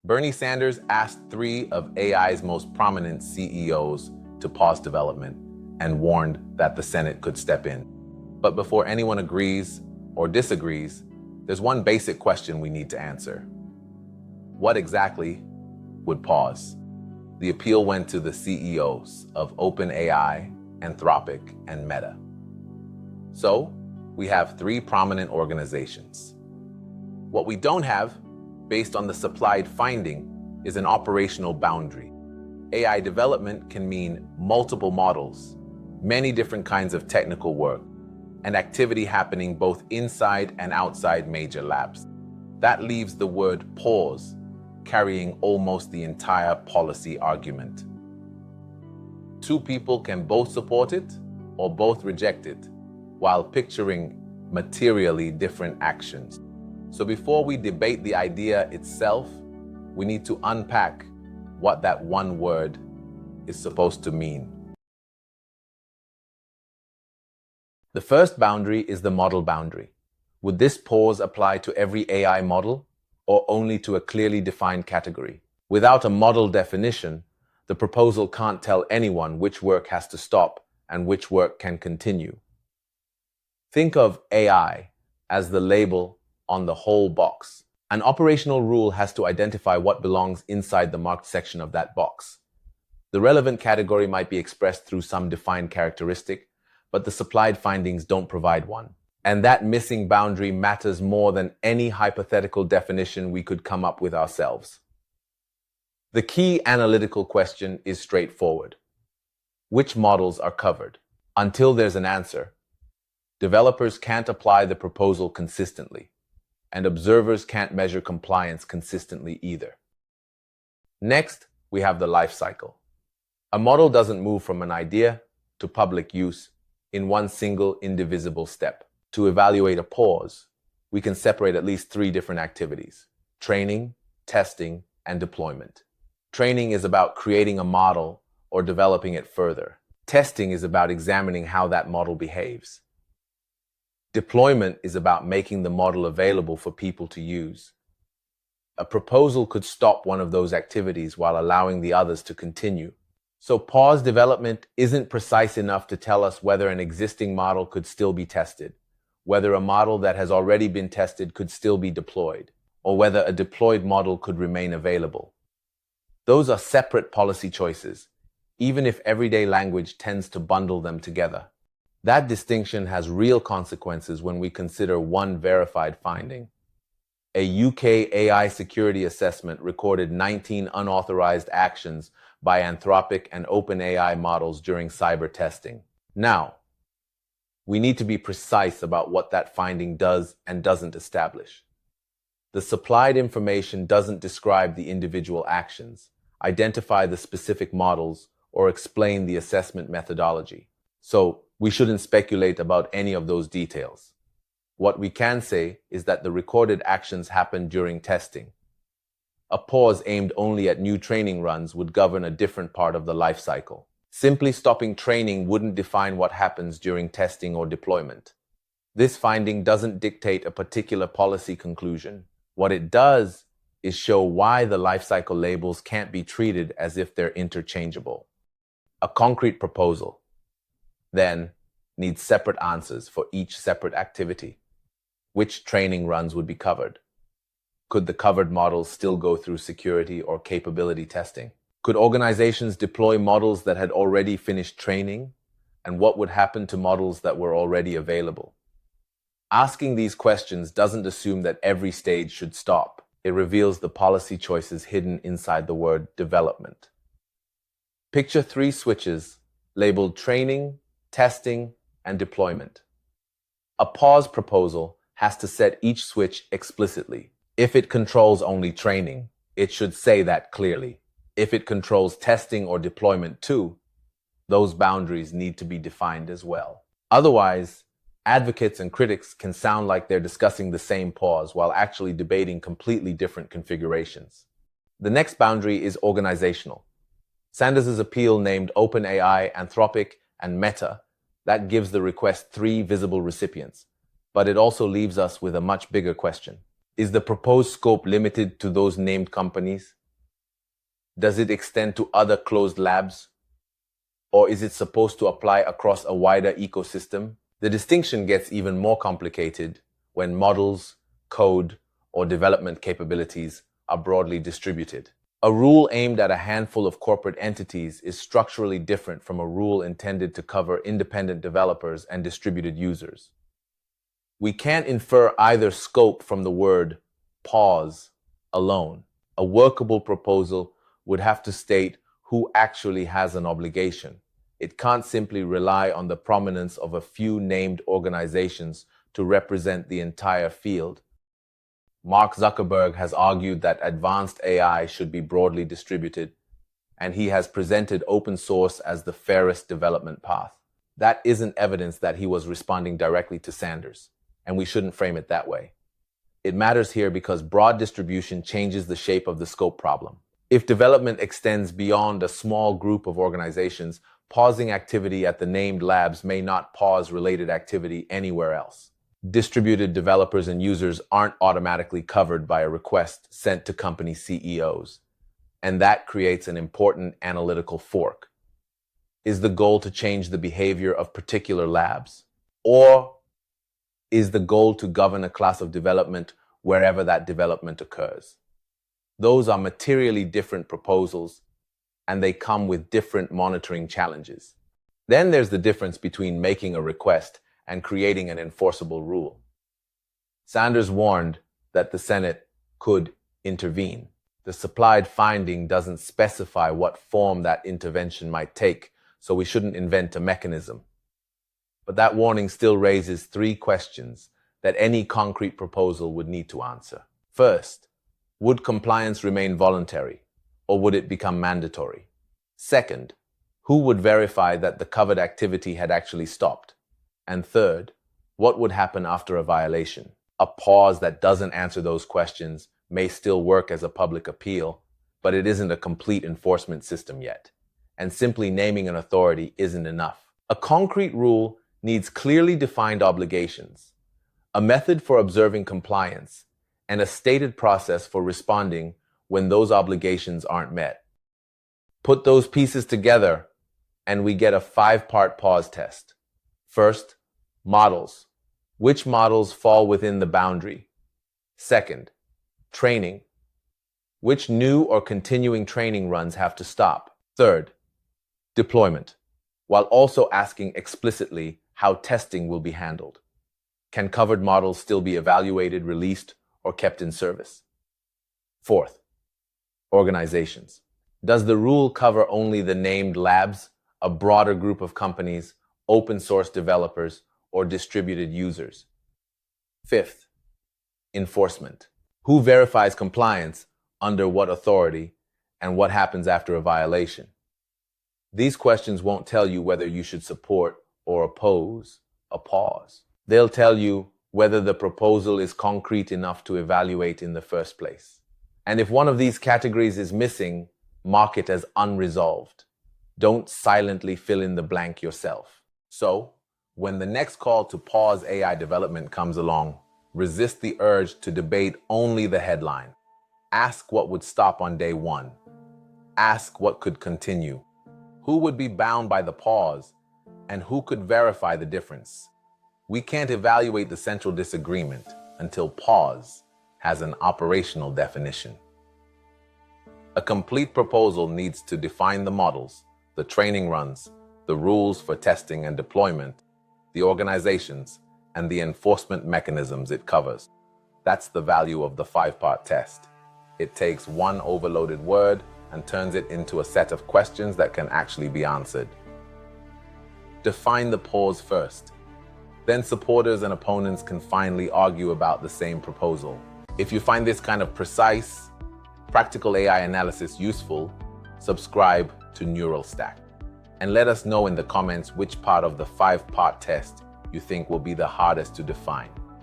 Bernie Sanders asked three of AI's most prominent CEOs to pause development and warned that the Senate could step in. But before anyone agrees or disagrees, there's one basic question we need to answer. What exactly would pause? The appeal went to the CEOs of OpenAI, Anthropic, and Meta. So, we have three prominent organizations. What we don't have, based on the supplied finding, is an operational boundary. AI development can mean multiple models, many different kinds of technical work, and activity happening both inside and outside major labs. That leaves the word pause carrying almost the entire policy argument. Two people can both support it or both reject it, while picturing materially different actions. So before we debate the idea itself, we need to unpack what that one word is supposed to mean. The first boundary is the model boundary. Would this pause apply to every AI model or only to a clearly defined category? Without a model definition, the proposal can't tell anyone which work has to stop and which work can continue. Think of AI as the label on the whole box. An operational rule has to identify what belongs inside the marked section of that box. The relevant category might be expressed through some defined characteristic, but the supplied findings don't provide one. And that missing boundary matters more than any hypothetical definition we could come up with ourselves. The key analytical question is straightforward. Which models are covered? Until there's an answer, developers can't apply the proposal consistently, and observers can't measure compliance consistently either. Next, we have the life cycle. A model doesn't move from an idea to public use in one single indivisible step. To evaluate a pause, we can separate at least three different activities: training, testing, and deployment. Training is about creating a model or developing it further. Testing is about examining how that model behaves. Deployment is about making the model available for people to use. A proposal could stop one of those activities while allowing the others to continue. So pause development isn't precise enough to tell us whether an existing model could still be tested, whether a model that has already been tested could still be deployed, or whether a deployed model could remain available. Those are separate policy choices, even if everyday language tends to bundle them together. That distinction has real consequences when we consider one verified finding. A UK AI security assessment recorded 19 unauthorized actions by Anthropic and OpenAI models during cyber testing. Now, we need to be precise about what that finding does and doesn't establish. The supplied information doesn't describe the individual actions, identify the specific models, or explain the assessment methodology. So, we shouldn't speculate about any of those details. What we can say is that the recorded actions happened during testing. A pause aimed only at new training runs would govern a different part of the life cycle. Simply stopping training wouldn't define what happens during testing or deployment. This finding doesn't dictate a particular policy conclusion. What it does is show why the lifecycle labels can't be treated as if they're interchangeable. A concrete proposal, then, needs separate answers for each separate activity. Which training runs would be covered? Could the covered models still go through security or capability testing? Could organizations deploy models that had already finished training? And what would happen to models that were already available? Asking these questions doesn't assume that every stage should stop. It reveals the policy choices hidden inside the word development. Picture three switches labeled training, testing, and deployment. A pause proposal has to set each switch explicitly. If it controls only training, it should say that clearly. If it controls testing or deployment too, those boundaries need to be defined as well. Otherwise, advocates and critics can sound like they're discussing the same pause while actually debating completely different configurations. The next boundary is organizational. Sanders' appeal named OpenAI, Anthropic, and Meta. That gives the request three visible recipients, but it also leaves us with a much bigger question. Is the proposed scope limited to those named companies? Does it extend to other closed labs? Or is it supposed to apply across a wider ecosystem? The distinction gets even more complicated when models, code, or development capabilities are broadly distributed. A rule aimed at a handful of corporate entities is structurally different from a rule intended to cover independent developers and distributed users. We can't infer either scope from the word pause alone. A workable proposal would have to state who actually has an obligation. It can't simply rely on the prominence of a few named organizations to represent the entire field. Mark Zuckerberg has argued that advanced AI should be broadly distributed, and he has presented open source as the fairest development path. That isn't evidence that he was responding directly to Sanders, and we shouldn't frame it that way. It matters here because broad distribution changes the shape of the scope problem. If development extends beyond a small group of organizations, pausing activity at the named labs may not pause related activity anywhere else. Distributed developers and users aren't automatically covered by a request sent to company CEOs, and that creates an important analytical fork. Is the goal to change the behavior of particular labs? Or is the goal to govern a class of development wherever that development occurs? Those are materially different proposals, and they come with different monitoring challenges. Then there's the difference between making a request and creating an enforceable rule. Sanders warned that the Senate could intervene. The supplied finding doesn't specify what form that intervention might take, so we shouldn't invent a mechanism. But that warning still raises three questions that any concrete proposal would need to answer. First, would compliance remain voluntary, or would it become mandatory? Second, who would verify that the covered activity had actually stopped? And third, what would happen after a violation? A pause that doesn't answer those questions may still work as a public appeal, but it isn't a complete enforcement system yet. And simply naming an authority isn't enough. A concrete rule needs clearly defined obligations, a method for observing compliance, and a stated process for responding when those obligations aren't met. Put those pieces together, and we get a 5-part pause test. First, models. Which models fall within the boundary? Second, training. Which new or continuing training runs have to stop? Third, deployment, while also asking explicitly how testing will be handled. Can covered models still be evaluated, released, or kept in service? Fourth, organizations. Does the rule cover only the named labs, a broader group of companies, open source developers, or distributed users? Fifth, enforcement. Who verifies compliance, under what authority, and what happens after a violation? These questions won't tell you whether you should support or oppose a pause. They'll tell you whether the proposal is concrete enough to evaluate in the first place. And if one of these categories is missing, mark it as unresolved. Don't silently fill in the blank yourself. So, when the next call to pause AI development comes along, resist the urge to debate only the headline. Ask what would stop on day one. Ask what could continue. Who would be bound by the pause, and who could verify the difference? We can't evaluate the central disagreement until pause has an operational definition. A complete proposal needs to define the models, the training runs, the rules for testing and deployment, the organizations, and the enforcement mechanisms it covers. That's the value of the 5-part test. It takes one overloaded word and turns it into a set of questions that can actually be answered. Define the pause first. Then supporters and opponents can finally argue about the same proposal. If you find this kind of precise, practical AI analysis useful, subscribe to Neural Stack. And let us know in the comments which part of the 5-part test you think will be the hardest to define.